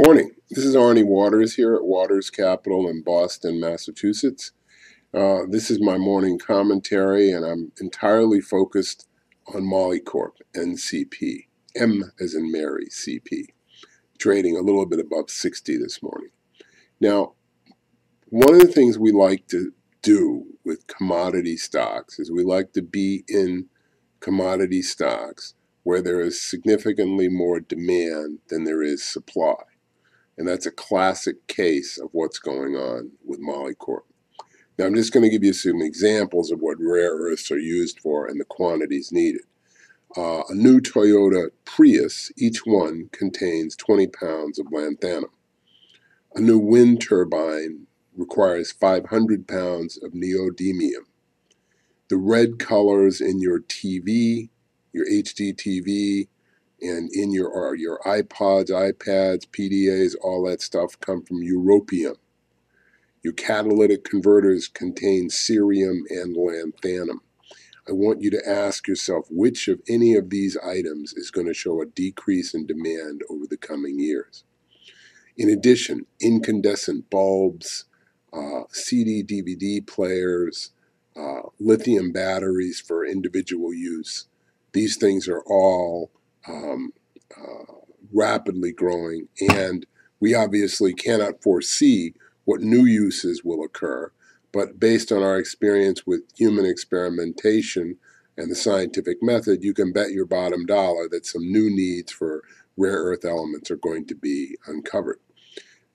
Morning. This is Arnie Waters here at Waters Capital in Boston, Massachusetts. This is my morning commentary, and I'm entirely focused on Molycorp, NCP. M as in Mary, CP, trading a little bit above 60 this morning. Now, one of the things we like to do with commodity stocks is we like to be in commodity stocks where there is significantly more demand than there is supply. And that's a classic case of what's going on with Molycorp. Now, I'm just going to give you some examples of what rare earths are used for and the quantities needed. A new Toyota Prius, each one contains 20 pounds of lanthanum. A new wind turbine requires 500 pounds of neodymium. The red colors in your TV, your HD TV, and in your iPods, iPads, PDAs, all that stuff come from europium. Your catalytic converters contain cerium and lanthanum. I want you to ask yourself which of any of these items is going to show a decrease in demand over the coming years. In addition, incandescent bulbs, CD, DVD players, lithium batteries for individual use, these things are all rapidly growing, and we obviously cannot foresee what new uses will occur, but based on our experience with human experimentation and the scientific method, you can bet your bottom dollar that some new needs for rare earth elements are going to be uncovered.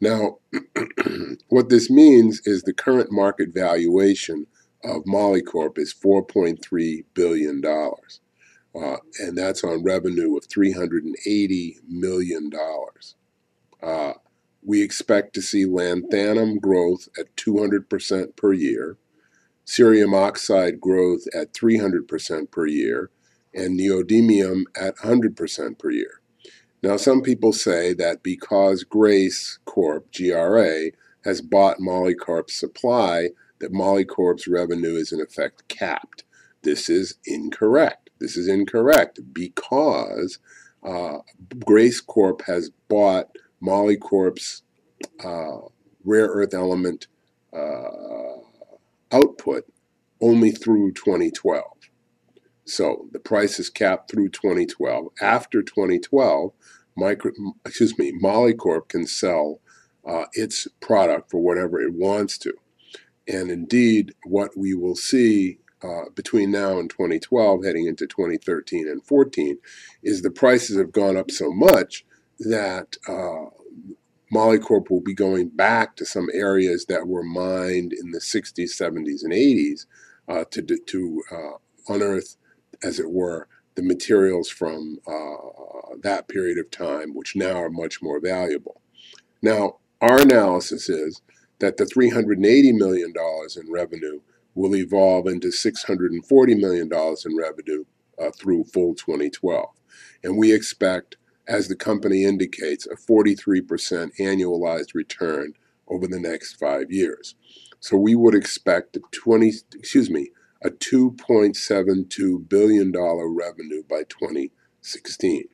Now, what this means is the current market valuation of Molycorp is $4.3 billion. And that's on revenue of $380 million. We expect to see lanthanum growth at 200% per year, cerium oxide growth at 300% per year, and neodymium at 100% per year. Now, some people say that because Grace Corp, GRA, has bought Molycorp's supply, that Molycorp's revenue is in effect capped. This is incorrect. This is incorrect because Grace Corp has bought Molycorp's rare earth element output only through 2012. So the price is capped through 2012. After 2012, Molycorp can sell its product for whatever it wants to. And indeed, what we will see between now and 2012, heading into 2013 and 14, is the prices have gone up so much that Molycorp will be going back to some areas that were mined in the 60s, 70s, and 80s to unearth, as it were, the materials from that period of time, which now are much more valuable. Now, our analysis is that the $380 million in revenue will evolve into $640 million in revenue through full 2012. And we expect, as the company indicates, a 43% annualized return over the next 5 years. So we would expect a $2.72 billion revenue by 2016.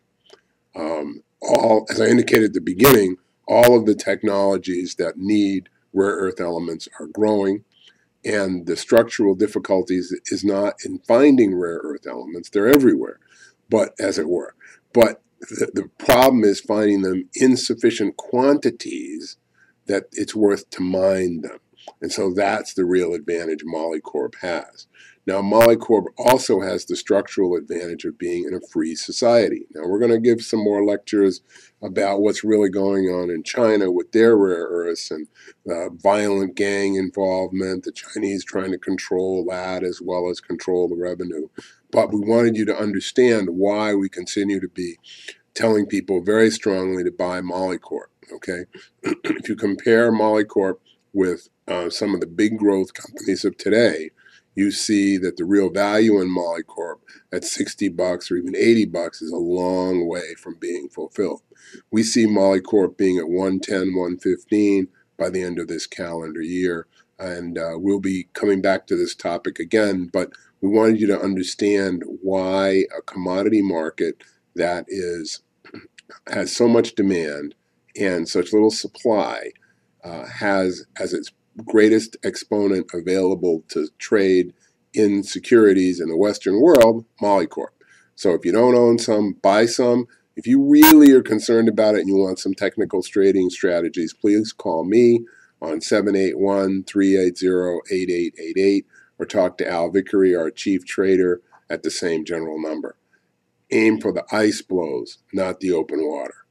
As I indicated at the beginning, all of the technologies that need rare earth elements are growing, and the structural difficulties is not in finding rare earth elements. They're everywhere, but as it were. But the problem is finding them in sufficient quantities that it's worth to mine them. And so that's the real advantage Molycorp has. Now, Molycorp also has the structural advantage of being in a free society. Now, we're going to give some more lectures about what's really going on in China with their rare earths and violent gang involvement, the Chinese trying to control that as well as control the revenue. But we wanted you to understand why we continue to be telling people very strongly to buy Molycorp, okay? If you compare Molycorp with some of the big growth companies of today, you see that the real value in Molycorp at $60 or even $80 is a long way from being fulfilled. We see Molycorp being at $110, $115 by the end of this calendar year, and we'll be coming back to this topic again, but we wanted you to understand why a commodity market that has so much demand and such little supply has as its greatest exponent available to trade in securities in the Western world, Molycorp. So if you don't own some, buy some. If you really are concerned about it and you want some technical trading strategies, please call me on 781-380-8888 or talk to Al Vickery, our chief trader, at the same general number. Aim for the ice blows, not the open water.